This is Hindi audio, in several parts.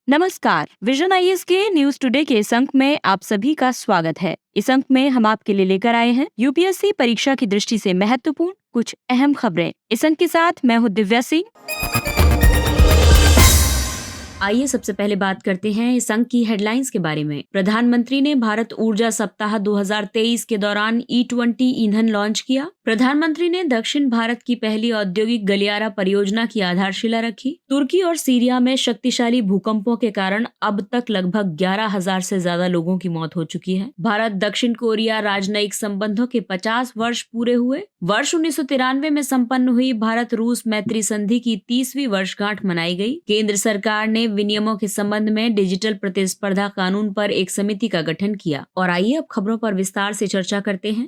नमस्कार। विजन आईएएस के न्यूज टुडे के इस अंक में आप सभी का स्वागत है। इस अंक में हम आपके लिए लेकर आए हैं यूपीएससी परीक्षा की दृष्टि से महत्वपूर्ण कुछ अहम खबरें। इस अंक के साथ मैं हूँ दिव्या सिंह। आइए सबसे पहले बात करते हैं इस अंक की हेडलाइंस के बारे में। प्रधानमंत्री ने भारत ऊर्जा सप्ताह 2023 के दौरान E20 ईंधन लॉन्च किया। प्रधानमंत्री ने दक्षिण भारत की पहली औद्योगिक गलियारा परियोजना की आधारशिला रखी। तुर्की और सीरिया में शक्तिशाली भूकंपों के कारण अब तक लगभग 11,000 से ज्यादा लोगों की मौत हो चुकी है। भारत दक्षिण कोरिया राजनयिक संबंधों के 50 वर्ष पूरे हुए। वर्ष 1993 में संपन्न हुई भारत रूस मैत्री संधि की 30वीं वर्षगांठ मनाई गई। केंद्र सरकार ने विनियमों के संबंध में डिजिटल प्रतिस्पर्धा कानून पर एक समिति का गठन किया। और आइए अब खबरों पर विस्तार से चर्चा करते हैं।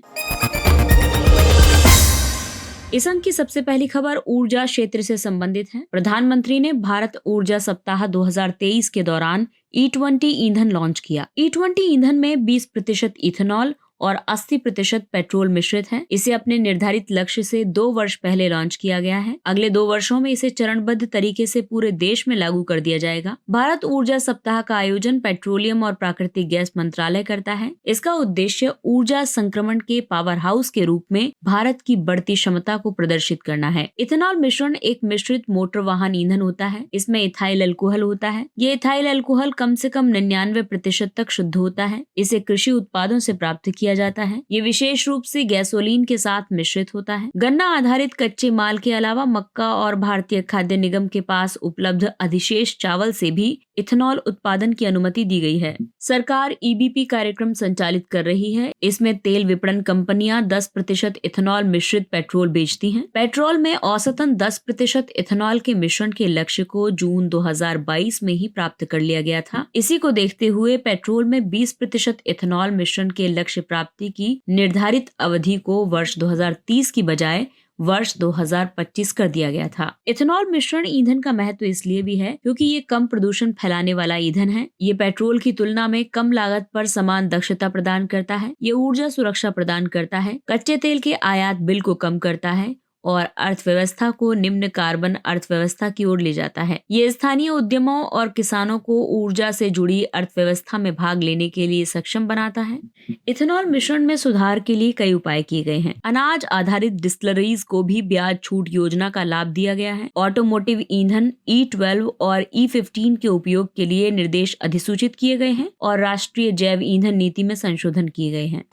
इस अंक की सबसे पहली खबर ऊर्जा क्षेत्र से संबंधित है। प्रधानमंत्री ने भारत ऊर्जा सप्ताह 2023 के दौरान E20 ईंधन लॉन्च किया। E20 ईंधन में 20% इथेनॉल और 80% पेट्रोल मिश्रित है। इसे अपने निर्धारित लक्ष्य से 2 वर्ष पहले लॉन्च किया गया है। अगले 2 वर्षों में इसे चरणबद्ध तरीके से पूरे देश में लागू कर दिया जाएगा। भारत ऊर्जा सप्ताह का आयोजन पेट्रोलियम और प्राकृतिक गैस मंत्रालय करता है। इसका उद्देश्य ऊर्जा संक्रमण के पावर हाउस के रूप में भारत की बढ़ती क्षमता को प्रदर्शित करना है। इथेनॉल मिश्रण एक मिश्रित मोटर वाहन ईंधन होता है। इसमें इथाइल अल्कोहल होता है। ये इथाइल अल्कोहल कम से कम 99% तक शुद्ध होता है। इसे कृषि उत्पादों से प्राप्त किया जाता है। ये विशेष रूप से गैसोलीन के साथ मिश्रित होता है। गन्ना आधारित कच्चे माल के अलावा मक्का और भारतीय खाद्य निगम के पास उपलब्ध अधिशेष चावल से भी इथेनॉल उत्पादन की अनुमति दी गई है। सरकार EBP कार्यक्रम संचालित कर रही है। इसमें तेल विपणन कंपनियां 10% इथेनॉल मिश्रित पेट्रोल बेचती हैं। पेट्रोल में औसतन 10% इथेनॉल के मिश्रण के लक्ष्य को जून 2022 में ही प्राप्त कर लिया गया था। इसी को देखते हुए पेट्रोल में 20% इथेनॉल मिश्रण के लक्ष्य प्राप्ति की निर्धारित अवधि को वर्ष 2030 की बजाय वर्ष 2025 कर दिया गया था। इथेनॉल मिश्रण ईंधन का महत्व इसलिए भी है क्योंकि ये कम प्रदूषण फैलाने वाला ईंधन है। ये पेट्रोल की तुलना में कम लागत पर समान दक्षता प्रदान करता है। ये ऊर्जा सुरक्षा प्रदान करता है, कच्चे तेल के आयात बिल को कम करता है और अर्थव्यवस्था को निम्न कार्बन अर्थव्यवस्था की ओर ले जाता है। ये स्थानीय उद्यमों और किसानों को ऊर्जा से जुड़ी अर्थव्यवस्था में भाग लेने के लिए सक्षम बनाता है। इथेनॉल मिश्रण में सुधार के लिए कई उपाय किए गए हैं। अनाज आधारित डिस्टिलरीज को भी ब्याज छूट योजना का लाभ दिया गया है। ऑटोमोटिव ईंधन E12 और E15 के उपयोग के लिए निर्देश अधिसूचित किए गए हैं और राष्ट्रीय जैव ईंधन नीति में संशोधन किए गए हैं।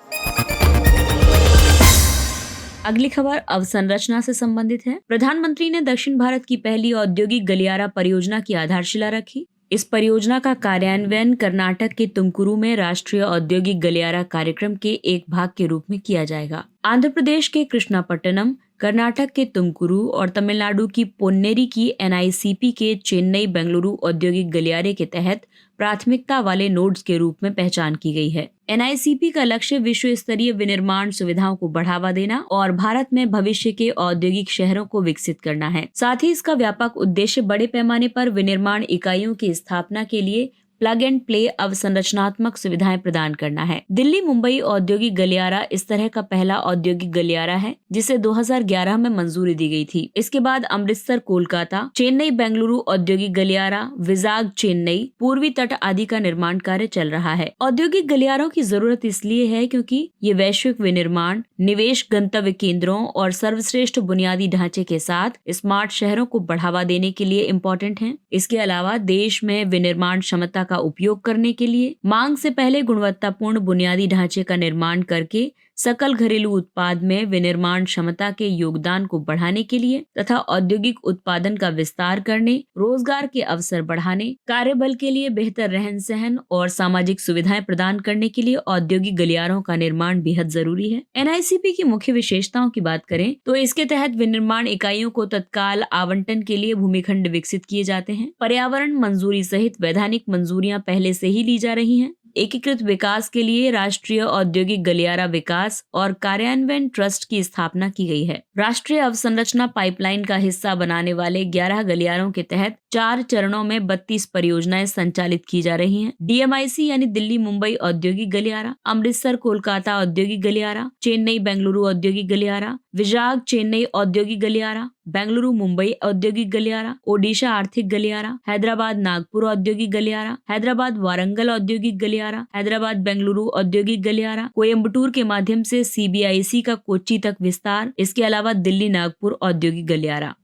अगली खबर अवसंरचना से संबंधित है। प्रधानमंत्री ने दक्षिण भारत की पहली औद्योगिक गलियारा परियोजना की आधारशिला रखी। इस परियोजना का कार्यान्वयन कर्नाटक के तुमकुरू में राष्ट्रीय औद्योगिक गलियारा कार्यक्रम के एक भाग के रूप में किया जाएगा। आंध्र प्रदेश के कृष्णापट्टनम, कर्नाटक के तुमकुरू और तमिलनाडु की पोन्नेरी की NICP के चेन्नई बेंगलुरु औद्योगिक गलियारे के तहत प्राथमिकता वाले नोड्स के रूप में पहचान की गई है। NICP का लक्ष्य विश्व स्तरीय विनिर्माण सुविधाओं को बढ़ावा देना और भारत में भविष्य के औद्योगिक शहरों को विकसित करना है। साथ ही इसका व्यापक उद्देश्य बड़े पैमाने पर विनिर्माण इकाइयों की स्थापना के लिए प्लग एंड प्ले अवसंरचनात्मक सुविधाएं प्रदान करना है। दिल्ली मुंबई औद्योगिक गलियारा इस तरह का पहला औद्योगिक गलियारा है जिसे 2011 में मंजूरी दी गई थी। इसके बाद अमृतसर कोलकाता, चेन्नई बेंगलुरु औद्योगिक गलियारा, विजाग चेन्नई, पूर्वी तट आदि का निर्माण कार्य चल रहा है। औद्योगिक गलियारों की जरूरत इसलिए है क्योंकि ये वैश्विक विनिर्माण, निवेश गंतव्य केंद्रों और सर्वश्रेष्ठ बुनियादी ढांचे के साथ स्मार्ट शहरों को बढ़ावा देने के लिए इम्पोर्टेंट है। इसके अलावा देश में विनिर्माण क्षमता का उपयोग करने के लिए मांग से पहले गुणवत्तापूर्ण बुनियादी ढांचे का निर्माण करके सकल घरेलू उत्पाद में विनिर्माण क्षमता के योगदान को बढ़ाने के लिए तथा औद्योगिक उत्पादन का विस्तार करने, रोजगार के अवसर बढ़ाने, कार्यबल के लिए बेहतर रहन सहन और सामाजिक सुविधाएं प्रदान करने के लिए औद्योगिक गलियारों का निर्माण बेहद जरूरी है। NICP की मुख्य विशेषताओं की बात करें तो इसके तहत विनिर्माण इकाइयों को तत्काल आवंटन के लिए भूमिखंड विकसित किए जाते हैं। पर्यावरण मंजूरी सहित वैधानिक मंजूरियां पहले से ही ली जा रही हैं। एकीकृत विकास के लिए राष्ट्रीय औद्योगिक गलियारा विकास और कार्यान्वयन ट्रस्ट की स्थापना की गई है। राष्ट्रीय अवसंरचना पाइपलाइन का हिस्सा बनाने वाले 11 गलियारों के तहत 4 चरणों में 32 परियोजनाएं संचालित की जा रही हैं। DMIC यानी दिल्ली मुंबई औद्योगिक गलियारा, अमृतसर कोलकाता औद्योगिक गलियारा, चेन्नई बेंगलुरु औद्योगिक गलियारा, विजाग चेन्नई औद्योगिक गलियारा, बेंगलुरु मुंबई औद्योगिक गलियारा, ओडिशा आर्थिक गलियारा, हैदराबाद नागपुर औद्योगिक गलियारा, हैदराबाद वारंगल औद्योगिक गलियारा, हैदराबाद बेंगलुरु औद्योगिक गलियारा, कोयम्बटूर के माध्यम से CBIC का कोच्चि तक विस्तार, इसके अलावा दिल्ली नागपुर औद्योगिक गलियारा।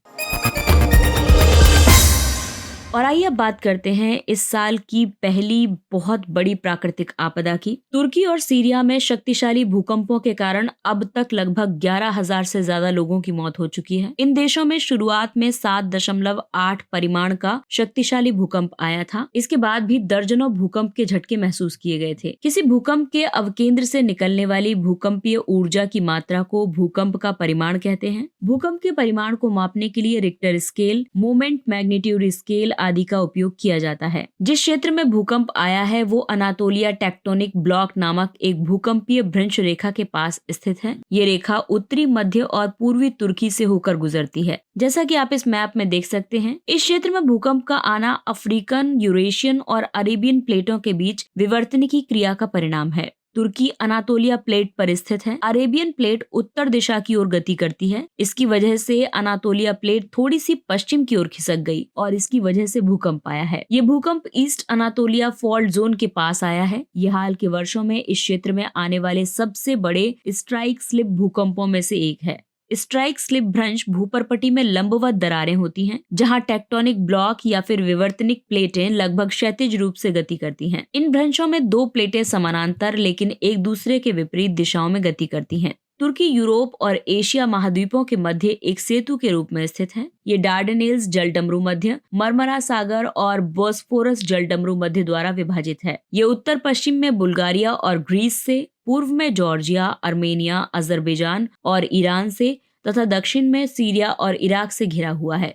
और आइए अब बात करते हैं इस साल की पहली बहुत बड़ी प्राकृतिक आपदा की। तुर्की और सीरिया में शक्तिशाली भूकंपों के कारण अब तक लगभग 11,000 से ज्यादा लोगों की मौत हो चुकी है। इन देशों में शुरुआत में 7.8 परिमाण का शक्तिशाली भूकंप आया था। इसके बाद भी दर्जनों भूकंप के झटके महसूस किए गए थे। किसी भूकंप के अवकेंद्र से निकलने वाली भूकंपीय ऊर्जा की मात्रा को भूकंप का परिमाण कहते हैं। भूकंप के परिमाण को मापने के लिए Richter scale, moment magnitude scale आदि का उपयोग किया जाता है। जिस क्षेत्र में भूकंप आया है वो अनातोलिया टेक्टोनिक ब्लॉक नामक एक भूकंपीय भ्रंश रेखा के पास स्थित है। ये रेखा उत्तरी, मध्य और पूर्वी तुर्की से होकर गुजरती है। जैसा कि आप इस मैप में देख सकते हैं, इस क्षेत्र में भूकंप का आना अफ्रीकन, यूरेशियन और अरेबियन प्लेटों के बीच विवर्तनिकी क्रिया का परिणाम है। तुर्की अनातोलिया प्लेट पर स्थित है। अरेबियन प्लेट उत्तर दिशा की ओर गति करती है। इसकी वजह से अनातोलिया प्लेट थोड़ी सी पश्चिम की ओर खिसक गई और इसकी वजह से भूकंप आया है। ये भूकंप ईस्ट अनातोलिया फॉल्ट जोन के पास आया है। ये हाल के वर्षों में इस क्षेत्र में आने वाले सबसे बड़े स्ट्राइक स्लिप भूकंपों में से एक है। स्ट्राइक स्लिप भ्रंश भूपर्पटी में लंबवत दरारें होती हैं, जहां टेक्टोनिक ब्लॉक या फिर विवर्तनिक प्लेटें लगभग क्षैतिज रूप से गति करती हैं। इन भ्रंशों में दो प्लेटें समानांतर लेकिन एक दूसरे के विपरीत दिशाओं में गति करती हैं। तुर्की यूरोप और एशिया महाद्वीपों के मध्य एक सेतु के रूप में स्थित है। ये डार्डेनेल्स जलडमरू मध्य, मरमरा सागर और बोस्फोरस जलडमरू मध्य द्वारा विभाजित है। ये उत्तर पश्चिम में बुल्गारिया और ग्रीस से, पूर्व में जॉर्जिया, अर्मेनिया, अजरबैजान और ईरान से तथा दक्षिण में सीरिया और इराक से घिरा हुआ है।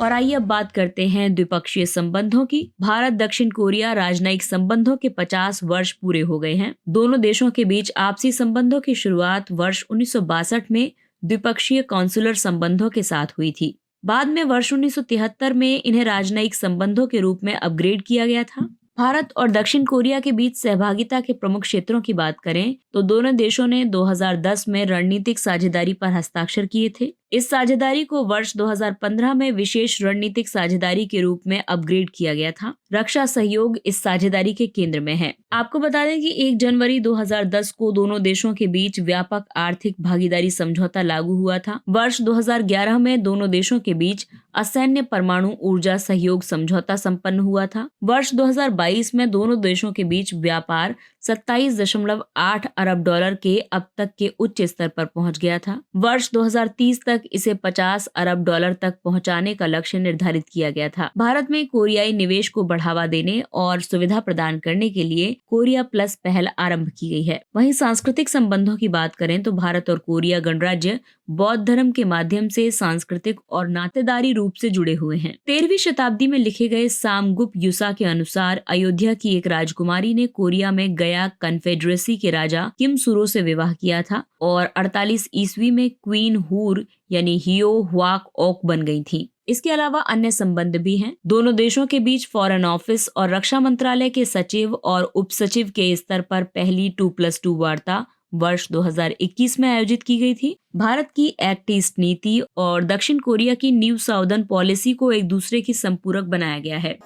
और आइए अब बात करते हैं द्विपक्षीय संबंधों की। भारत दक्षिण कोरिया राजनयिक संबंधों के 50 वर्ष पूरे हो गए हैं। दोनों देशों के बीच आपसी संबंधों की शुरुआत वर्ष 1962 में द्विपक्षीय कॉन्सुलर संबंधों के साथ हुई थी। बाद में वर्ष 1973 में इन्हें राजनयिक संबंधों के रूप में अपग्रेड किया गया था। भारत और दक्षिण कोरिया के बीच सहभागिता के प्रमुख क्षेत्रों की बात करें तो दोनों देशों ने 2010 में रणनीतिक साझेदारी पर हस्ताक्षर किए थे। इस साझेदारी को वर्ष 2015 में विशेष रणनीतिक साझेदारी के रूप में अपग्रेड किया गया था। रक्षा सहयोग इस साझेदारी के केंद्र में है। आपको बता दें कि 1 जनवरी 2010 को दोनों देशों के बीच व्यापक आर्थिक भागीदारी समझौता लागू हुआ था। वर्ष 2011 में दोनों देशों के बीच असैन्य परमाणु ऊर्जा सहयोग समझौता संपन्न हुआ था। वर्ष 2022 में दोनों देशों के बीच व्यापार 27.8 अरब डॉलर के अब तक के उच्च स्तर पर पहुंच गया था। वर्ष 2030 तक इसे 50 अरब डॉलर तक पहुंचाने का लक्ष्य निर्धारित किया गया था। भारत में कोरियाई निवेश को बढ़ावा देने और सुविधा प्रदान करने के लिए कोरिया प्लस पहल आरंभ की गई है। वहीं सांस्कृतिक संबंधों की बात करें तो भारत और कोरिया गणराज्य बौद्ध धर्म के माध्यम से सांस्कृतिक और नातेदारी रूप से जुड़े हुए हैं। 13वीं शताब्दी में लिखे गए सामगुप युसा के अनुसार अयोध्या की एक राजकुमारी ने कोरिया में गया कन्फेडरेसी के राजा किम सुरो से विवाह किया था और 48 ईस्वी में क्वीन हूर यानी हियो हुआक ओक बन गई थी। इसके अलावा अन्य संबंध भी हैं। दोनों देशों के बीच फॉरेन ऑफिस और रक्षा मंत्रालय के सचिव और उप सचिव के स्तर पर पहली 2+2 वार्ता वर्ष 2021 में आयोजित की गई थी। भारत की एक्ट ईस्ट नीति और दक्षिण कोरिया की न्यू साउदर्न पॉलिसी को एक दूसरे की संपूरक बनाया गया है।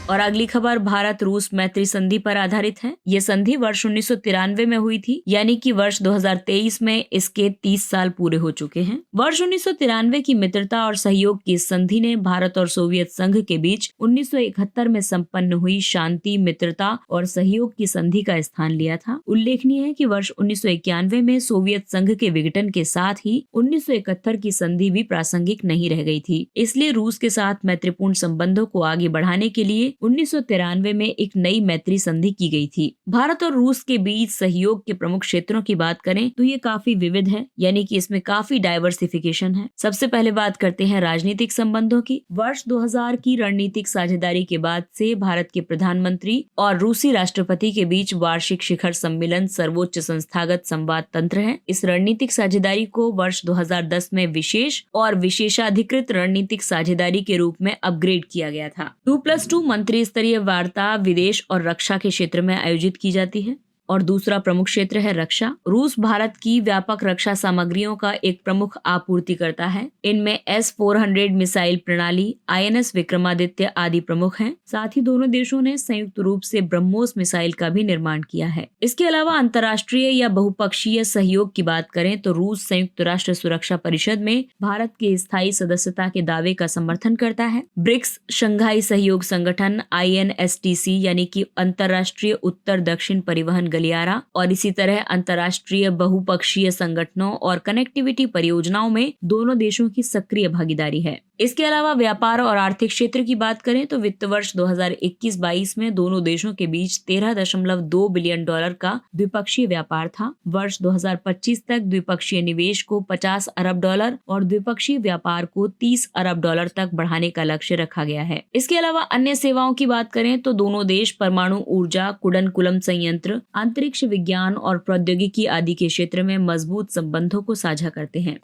और अगली खबर भारत रूस मैत्री संधि पर आधारित है। ये संधि वर्ष 1993 में हुई थी, यानी कि वर्ष 2023 में इसके 30 साल पूरे हो चुके हैं। वर्ष 1993 की मित्रता और सहयोग की संधि ने भारत और सोवियत संघ के बीच 1971 में संपन्न हुई शांति, मित्रता और सहयोग की संधि का स्थान लिया था। उल्लेखनीय है कि वर्ष 1991 में सोवियत संघ के विघटन के साथ ही 1971 की संधि भी प्रासंगिक नहीं रह गई थी। इसलिए रूस के साथ मैत्रीपूर्ण संबंधों को आगे बढ़ाने के लिए 1993 में एक नई मैत्री संधि की गई थी। भारत और रूस के बीच सहयोग के प्रमुख क्षेत्रों की बात करें तो ये काफी विविध है, यानी कि इसमें काफी डाइवर्सिफिकेशन है। सबसे पहले बात करते हैं राजनीतिक संबंधों की। वर्ष 2000 की रणनीतिक साझेदारी के बाद से भारत के प्रधानमंत्री और रूसी राष्ट्रपति के बीच वार्षिक शिखर सम्मेलन सर्वोच्च संस्थागत संवाद तंत्र है। इस रणनीतिक साझेदारी को वर्ष 2010 में विशेष और विशेषाधिकृत रणनीतिक साझेदारी के रूप में अपग्रेड किया गया था। 2+2 मंत्री स्तरीय वार्ता विदेश और रक्षा के क्षेत्र में आयोजित की जाती है। और दूसरा प्रमुख क्षेत्र है रक्षा। रूस भारत की व्यापक रक्षा सामग्रियों का एक प्रमुख आपूर्तिकर्ता है। इनमें S-400 मिसाइल प्रणाली, INS विक्रमादित्य आदि प्रमुख हैं। साथ ही दोनों देशों ने संयुक्त रूप से ब्रह्मोस मिसाइल का भी निर्माण किया है। इसके अलावा अंतर्राष्ट्रीय या बहुपक्षीय सहयोग की बात करें तो रूस संयुक्त राष्ट्र सुरक्षा परिषद में भारत के स्थायी सदस्यता के दावे का समर्थन करता है। ब्रिक्स, शंघाई सहयोग संगठन, INSTC यानी कि अंतर्राष्ट्रीय उत्तर दक्षिण परिवहन गलियारा और इसी तरह अंतर्राष्ट्रीय बहुपक्षीय संगठनों और कनेक्टिविटी परियोजनाओं में दोनों देशों की सक्रिय भागीदारी है। इसके अलावा व्यापार और आर्थिक क्षेत्र की बात करें तो वित्त वर्ष 2021-22 में दोनों देशों के बीच $13.2 बिलियन का द्विपक्षीय व्यापार था। वर्ष 2025 तक द्विपक्षीय निवेश को $50 अरब और द्विपक्षीय व्यापार को $30 अरब तक बढ़ाने का लक्ष्य रखा गया है। इसके अलावा अन्य सेवाओं की बात करें तो दोनों देश परमाणु ऊर्जा, कुडनकुलम संयंत्र, अंतरिक्ष विज्ञान और प्रौद्योगिकी आदि के क्षेत्र में मजबूत संबंधों को साझा करते हैं।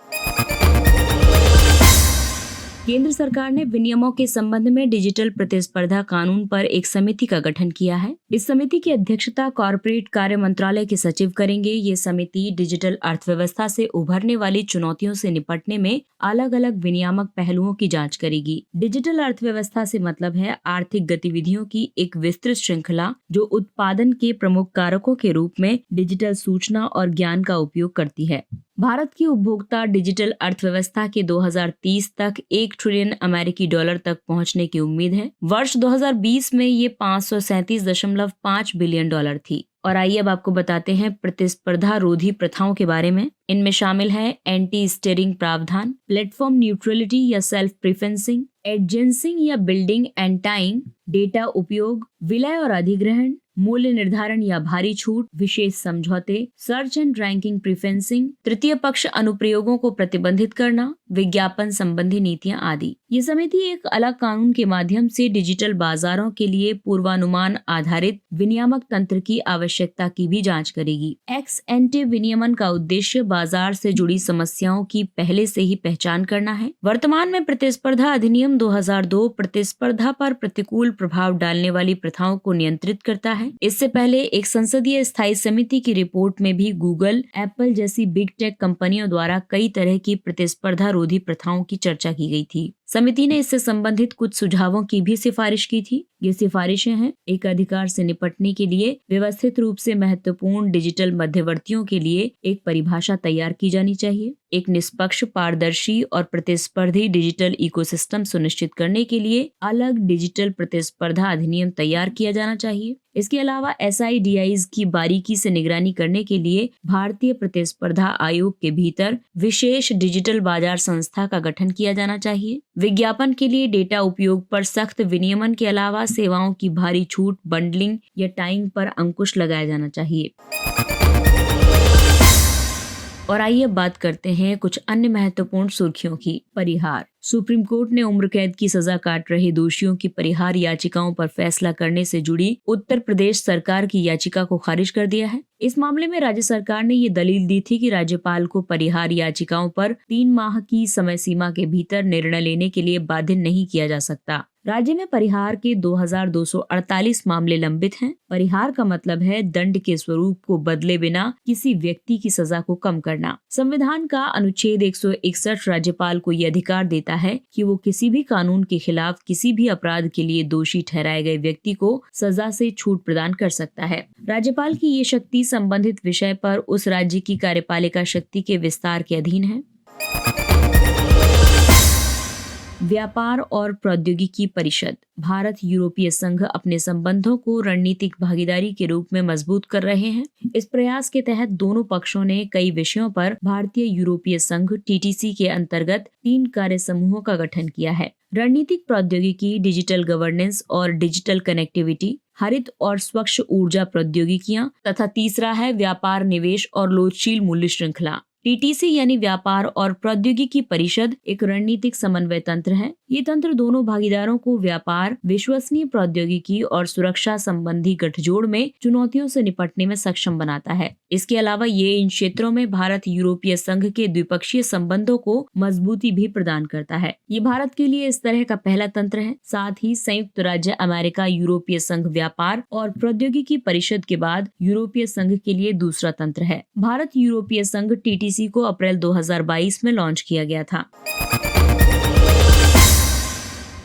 केंद्र सरकार ने विनियमों के संबंध में डिजिटल प्रतिस्पर्धा कानून पर एक समिति का गठन किया है। इस समिति की अध्यक्षता कॉर्पोरेट कार्य मंत्रालय के सचिव करेंगे। ये समिति डिजिटल अर्थव्यवस्था से उभरने वाली चुनौतियों से निपटने में अलग अलग विनियामक पहलुओं की जांच करेगी। डिजिटल अर्थव्यवस्था से मतलब है आर्थिक गतिविधियों की एक विस्तृत श्रृंखला जो उत्पादन के प्रमुख कारकों के रूप में डिजिटल सूचना और ज्ञान का उपयोग करती है। भारत की उपभोक्ता डिजिटल अर्थव्यवस्था के 2030 तक $1 ट्रिलियन अमेरिकी डॉलर तक पहुंचने की उम्मीद है। वर्ष 2020 में ये $537.5 बिलियन थी। और आइए अब आपको बताते हैं प्रतिस्पर्धा रोधी प्रथाओं के बारे में। इनमें शामिल है एंटी स्टीयरिंग प्रावधान, प्लेटफॉर्म न्यूट्रलिटी या सेल्फ प्रिफेंसिंग, एडजेंसिंग या बिल्डिंग एंड टाइंग, डेटा उपयोग, विलय और अधिग्रहण, मूल्य निर्धारण या भारी छूट, विशेष समझौते, सर्च एंड रैंकिंग प्रिफेंसिंग, तृतीय पक्ष अनुप्रयोगों को प्रतिबंधित करना, विज्ञापन संबंधी नीतियां आदि। ये समिति एक अलग कानून के माध्यम से डिजिटल बाजारों के लिए पूर्वानुमान आधारित विनियामक तंत्र की आवश्यकता की भी जांच करेगी। एक्स एंटे विनियमन का उद्देश्य बाजार से जुड़ी समस्याओं की पहले से ही पहचान करना है। वर्तमान में प्रतिस्पर्धा अधिनियम 2002 प्रतिस्पर्धा पर प्रतिकूल प्रभाव डालने वाली प्रथाओं को नियंत्रित करता है। इससे पहले एक संसदीय स्थायी समिति की रिपोर्ट में भी गूगल, एप्पल जैसी बिग टेक कंपनियों द्वारा कई तरह की प्रतिस्पर्धा रोधी प्रथाओं की चर्चा की गई थी। समिति ने इससे संबंधित कुछ सुझावों की भी सिफारिश की थी। ये सिफारिशें हैं: एक अधिकार से निपटने के लिए व्यवस्थित रूप से महत्वपूर्ण डिजिटल मध्यवर्तियों के लिए एक परिभाषा तैयार की जानी चाहिए। एक निष्पक्ष, पारदर्शी और प्रतिस्पर्धी डिजिटल इकोसिस्टम सुनिश्चित करने के लिए अलग डिजिटल प्रतिस्पर्धा अधिनियम तैयार किया जाना चाहिए। इसके अलावा SIDIs की बारीकी से निगरानी करने के लिए भारतीय प्रतिस्पर्धा आयोग के भीतर विशेष डिजिटल बाजार संस्था का गठन किया जाना चाहिए। विज्ञापन के लिए डेटा उपयोग पर सख्त विनियमन के अलावा सेवाओं की भारी छूट, बंडलिंग या टाइंग पर अंकुश लगाया जाना चाहिए। और आइए बात करते हैं कुछ अन्य महत्वपूर्ण सुर्खियों की। परिहार। सुप्रीम कोर्ट ने उम्र कैद की सजा काट रहे दोषियों की परिहार याचिकाओं पर फैसला करने से जुड़ी उत्तर प्रदेश सरकार की याचिका को खारिज कर दिया है। इस मामले में राज्य सरकार ने ये दलील दी थी कि राज्यपाल को परिहार याचिकाओं पर 3 माह की समय सीमा के भीतर निर्णय लेने के लिए बाध्य नहीं किया जा सकता। राज्य में परिहार के 2248 मामले लंबित हैं। परिहार का मतलब है दंड के स्वरूप को बदले बिना किसी व्यक्ति की सजा को कम करना। संविधान का अनुच्छेद 161 राज्यपाल को ये अधिकार देता है कि वो किसी भी कानून के खिलाफ किसी भी अपराध के लिए दोषी ठहराए गए व्यक्ति को सजा से छूट प्रदान कर सकता है। राज्यपाल की ये शक्ति संबंधित विषय पर उस राज्य की कार्यपालिका शक्ति के विस्तार के अधीन है। व्यापार और प्रौद्योगिकी परिषद। भारत यूरोपीय संघ अपने संबंधों को रणनीतिक भागीदारी के रूप में मजबूत कर रहे हैं। इस प्रयास के तहत दोनों पक्षों ने कई विषयों पर भारतीय यूरोपीय संघ TTC के अंतर्गत 3 कार्य समूहों का गठन किया है। रणनीतिक प्रौद्योगिकी, डिजिटल गवर्नेंस और डिजिटल कनेक्टिविटी, हरित और स्वच्छ ऊर्जा प्रौद्योगिकियां तथा तीसरा है व्यापार, निवेश और लोचशील मूल्य श्रृंखला। टीटीसी यानी व्यापार और प्रौद्योगिकी परिषद एक रणनीतिक समन्वय तंत्र है। ये तंत्र दोनों भागीदारों को व्यापार, विश्वसनीय प्रौद्योगिकी और सुरक्षा संबंधी गठजोड़ में चुनौतियों से निपटने में सक्षम बनाता है। इसके अलावा ये इन क्षेत्रों में भारत यूरोपीय संघ के द्विपक्षीय संबंधों को मजबूती भी प्रदान करता है। ये भारत के लिए इस तरह का पहला तंत्र है। साथ ही संयुक्त राज्य अमेरिका यूरोपीय संघ व्यापार और प्रौद्योगिकी परिषद के बाद यूरोपीय संघ के लिए दूसरा तंत्र है। भारत यूरोपीय संघ टीटीसी को अप्रैल 2022 में लॉन्च किया गया था।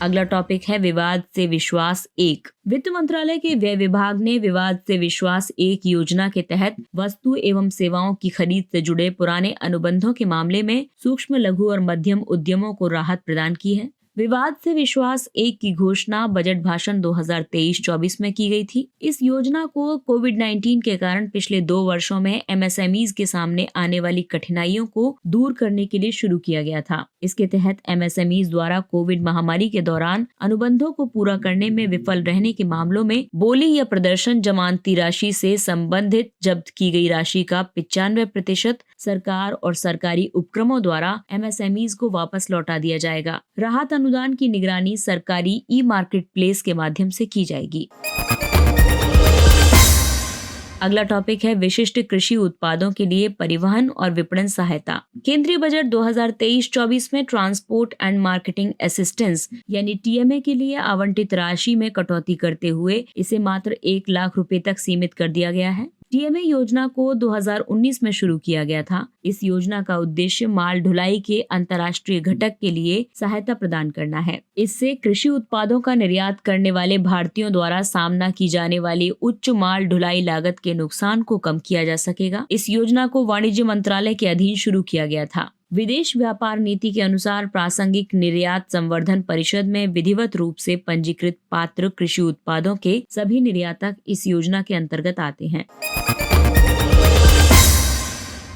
अगला टॉपिक है विवाद से विश्वास 1। वित्त मंत्रालय के व्यय विभाग ने विवाद से विश्वास 1 योजना के तहत वस्तु एवं सेवाओं की खरीद से जुड़े पुराने अनुबंधों के मामले में सूक्ष्म, लघु और मध्यम उद्यमों को राहत प्रदान की है। विवाद से विश्वास 1 की घोषणा बजट भाषण 2023-24 में की गई थी। इस योजना को कोविड-19 के कारण पिछले 2 वर्षों में एमएसएमईज के सामने आने वाली कठिनाइयों को दूर करने के लिए शुरू किया गया था। इसके तहत एमएसएमईज द्वारा कोविड महामारी के दौरान अनुबंधों को पूरा करने में विफल रहने के मामलों में बोली या प्रदर्शन जमानती राशि से संबंधित जब्त की गई राशि का 95% सरकार और सरकारी उपक्रमों द्वारा एमएसएमईज को वापस लौटा दिया जाएगा। राहत अनुदान की निगरानी सरकारी ई मार्केट प्लेस के माध्यम से की जाएगी। अगला टॉपिक है विशिष्ट कृषि उत्पादों के लिए परिवहन और विपणन सहायता। केंद्रीय बजट 2023-24 में ट्रांसपोर्ट एंड मार्केटिंग असिस्टेंस यानी टीएमए के लिए आवंटित राशि में कटौती करते हुए इसे मात्र 1 लाख रुपए तक सीमित कर दिया गया है। टीएमए योजना को 2019 में शुरू किया गया था। इस योजना का उद्देश्य माल ढुलाई के अंतर्राष्ट्रीय घटक के लिए सहायता प्रदान करना है। इससे कृषि उत्पादों का निर्यात करने वाले भारतीयों द्वारा सामना की जाने वाली उच्च माल ढुलाई लागत के नुकसान को कम किया जा सकेगा। इस योजना को वाणिज्य मंत्रालय के अधीन शुरू किया गया था। विदेश व्यापार नीति के अनुसार प्रासंगिक निर्यात संवर्धन परिषद में विधिवत रूप से पंजीकृत पात्र कृषि उत्पादों के सभी निर्यातक इस योजना के अंतर्गत आते हैं।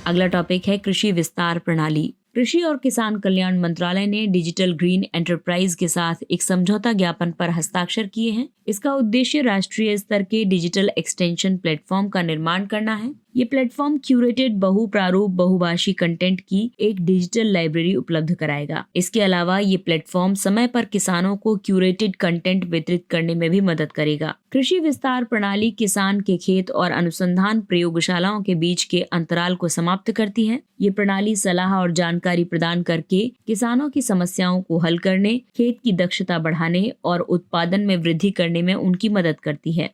अगला टॉपिक है कृषि विस्तार प्रणाली। कृषि और किसान कल्याण मंत्रालय ने डिजिटल ग्रीन एंटरप्राइज के साथ एक समझौता ज्ञापन पर हस्ताक्षर किए हैं। इसका उद्देश्य राष्ट्रीय स्तर के डिजिटल एक्सटेंशन प्लेटफॉर्म का निर्माण करना है। ये प्लेटफॉर्म क्यूरेटेड बहुप्रारूप बहुभाषी कंटेंट की एक डिजिटल लाइब्रेरी उपलब्ध कराएगा। इसके अलावा ये प्लेटफॉर्म समय पर किसानों को क्यूरेटेड कंटेंट वितरित करने में भी मदद करेगा। कृषि विस्तार प्रणाली किसान के खेत और अनुसंधान प्रयोगशालाओं के बीच के अंतराल को समाप्त करती है। ये प्रणाली सलाह और जानकारी प्रदान करके किसानों की समस्याओं को हल करने, खेत की दक्षता बढ़ाने और उत्पादन में वृद्धि करने में उनकी मदद करती है।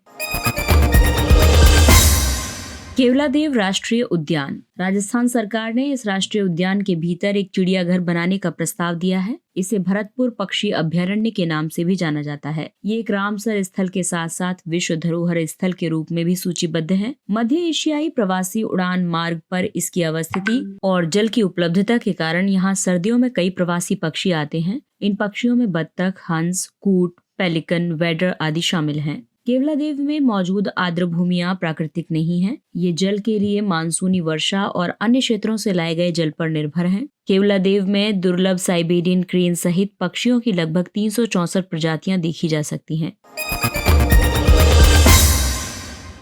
केवलादेव राष्ट्रीय उद्यान। राजस्थान सरकार ने इस राष्ट्रीय उद्यान के भीतर एक चिड़ियाघर बनाने का प्रस्ताव दिया है। इसे भरतपुर पक्षी अभ्यारण्य के नाम से भी जाना जाता है। ये एक रामसर स्थल के साथ साथ विश्व धरोहर स्थल के रूप में भी सूचीबद्ध है। मध्य एशियाई प्रवासी उड़ान मार्ग पर इसकी अवस्थिति और जल की उपलब्धता के कारण यहाँ सर्दियों में कई प्रवासी पक्षी आते हैं। इन पक्षियों में बत्तख, हंस, कूट, पेलिकन, वेडर आदि शामिल हैं। केवलादेव में मौजूद आर्द्र भूमियां प्राकृतिक नहीं हैं। ये जल के लिए मानसूनी वर्षा और अन्य क्षेत्रों से लाए गए जल पर निर्भर हैं। केवलादेव में दुर्लभ साइबेरियन क्रेन सहित पक्षियों की लगभग 364 प्रजातियां देखी जा सकती हैं।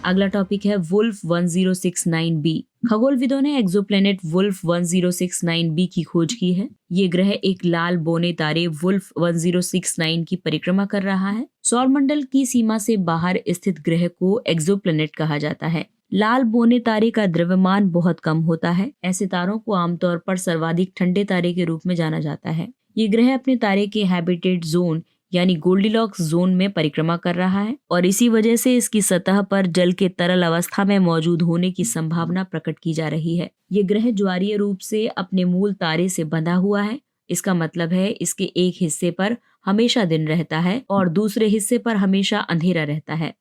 अगला टॉपिक है वुल्फ 1069b। खगोलविदों ने एक्सोप्लैनेट वुल्फ 1069b की खोज की है। ये ग्रह एक लाल बौने तारे वुल्फ 1069 की परिक्रमा कर रहा है। सौरमंडल की सीमा से बाहर स्थित ग्रह को एक्सोप्लैनेट कहा जाता है। लाल बौने तारे का द्रव्यमान बहुत कम होता है। ऐसे तारों को आमतौर पर सर्वाधिक ठंडे तारे के रूप में जाना जाता है। ये ग्रह अपने तारे के हैबिटेट जोन यानी गोल्डीलॉक्स जोन में परिक्रमा कर रहा है और इसी वजह से इसकी सतह पर जल के तरल अवस्था में मौजूद होने की संभावना प्रकट की जा रही है। ये ग्रह ज्वारीय रूप से अपने मूल तारे से बंधा हुआ है। इसका मतलब है इसके एक हिस्से पर हमेशा दिन रहता है और दूसरे हिस्से पर हमेशा अंधेरा रहता है।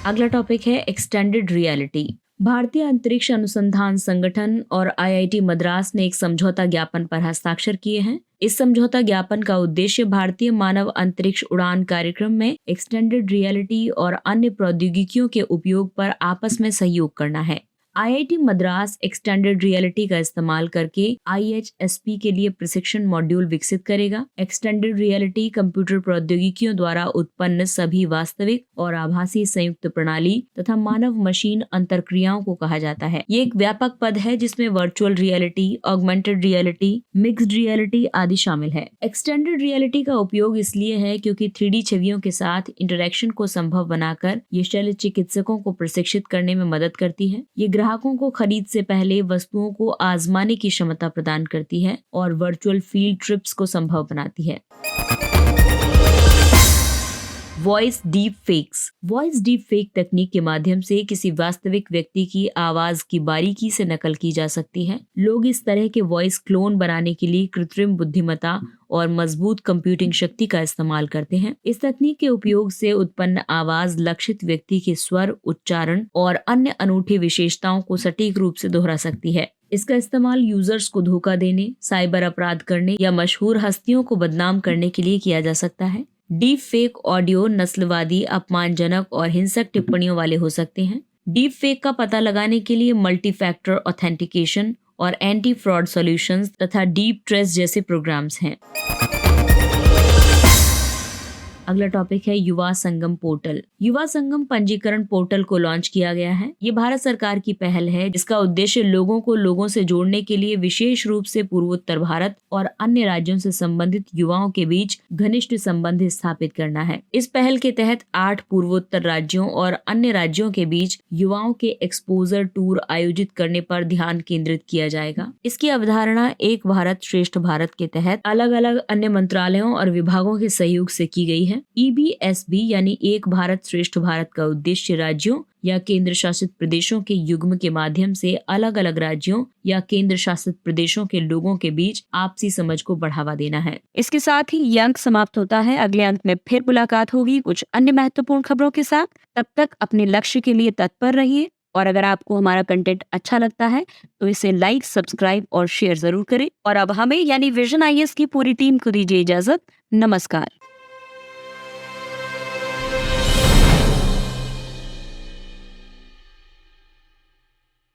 अगला टॉपिक है एक्सटेंडेड रियलिटी। भारतीय अंतरिक्ष अनुसंधान संगठन और आईआईटी मद्रास ने एक समझौता ज्ञापन पर हस्ताक्षर किए हैं। इस समझौता ज्ञापन का उद्देश्य भारतीय मानव अंतरिक्ष उड़ान कार्यक्रम में एक्सटेंडेड रियलिटी और अन्य प्रौद्योगिकियों के उपयोग पर आपस में सहयोग करना है। IIT मद्रास एक्सटेंडेड रियलिटी का इस्तेमाल करके IHSP के लिए प्रशिक्षण मॉड्यूल विकसित करेगा। एक्सटेंडेड रियलिटी कंप्यूटर प्रौद्योगिकियों द्वारा उत्पन्न सभी वास्तविक और आभासी संयुक्त प्रणाली तथा मानव मशीन अंतरक्रियाओं को कहा जाता है। ये एक व्यापक पद है जिसमें virtual reality, augmented reality, mixed reality आदि शामिल है। एक्सटेंडेड रियलिटी का उपयोग इसलिए है क्योंकि 3D छवियों के साथ इंटरेक्शन को संभव बनाकर ये शल्य चिकित्सकों को प्रशिक्षित करने में मदद करती है। ये ग्राहकों को खरीद से पहले वस्तुओं को आजमाने की क्षमता प्रदान करती है और वर्चुअल फील्ड ट्रिप्स को संभव बनाती है। वॉइस डीप फेक तकनीक के माध्यम से किसी वास्तविक व्यक्ति की आवाज की बारीकी से नकल की जा सकती है। लोग इस तरह के वॉइस क्लोन बनाने के लिए कृत्रिम बुद्धिमत्ता और मजबूत कंप्यूटिंग शक्ति का इस्तेमाल करते हैं। इस तकनीक के उपयोग से उत्पन्न आवाज लक्षित व्यक्ति के स्वर, उच्चारण और अन्य अनूठी विशेषताओं को सटीक रूप से दोहरा सकती है। इसका इस्तेमाल यूजर्स को धोखा देने, साइबर अपराध करने या मशहूर हस्तियों को बदनाम करने के लिए किया जा सकता है। डीप फेक ऑडियो नस्लवादी, अपमानजनक और हिंसक टिप्पणियों वाले हो सकते हैं। डीप फेक का पता लगाने के लिए मल्टी फैक्टर ऑथेंटिकेशन और एंटी फ्रॉड सॉल्यूशंस तथा डीप ट्रेस जैसे प्रोग्राम्स हैं। अगला टॉपिक है युवा संगम पोर्टल। युवा संगम पंजीकरण पोर्टल को लॉन्च किया गया है। ये भारत सरकार की पहल है जिसका उद्देश्य लोगों से जोड़ने के लिए विशेष रूप से पूर्वोत्तर भारत और अन्य राज्यों से संबंधित युवाओं के बीच घनिष्ठ संबंध स्थापित करना है। इस पहल के तहत 8 पूर्वोत्तर राज्यों और अन्य राज्यों के बीच युवाओं के एक्सपोजर टूर आयोजित करने पर ध्यान केंद्रित किया जाएगा। इसकी अवधारणा एक भारत श्रेष्ठ भारत के तहत अलग अलग अन्य मंत्रालयों और विभागों के सहयोग से की गई है। EBSB यानी एक भारत श्रेष्ठ भारत का उद्देश्य राज्यों या केंद्र शासित प्रदेशों के युग्म के माध्यम से अलग अलग राज्यों या केंद्र शासित प्रदेशों के लोगों के बीच आपसी समझ को बढ़ावा देना है। इसके साथ ही ये अंक समाप्त होता है। अगले अंक में फिर मुलाकात होगी कुछ अन्य महत्वपूर्ण खबरों के साथ। तब तक अपने लक्ष्य के लिए तत्पर रहिए और अगर आपको हमारा कंटेंट अच्छा लगता है तो इसे लाइक, सब्सक्राइब और शेयर जरूर करें। और अब हमें यानी विजन IAS की पूरी टीम को दीजिए इजाजत। नमस्कार।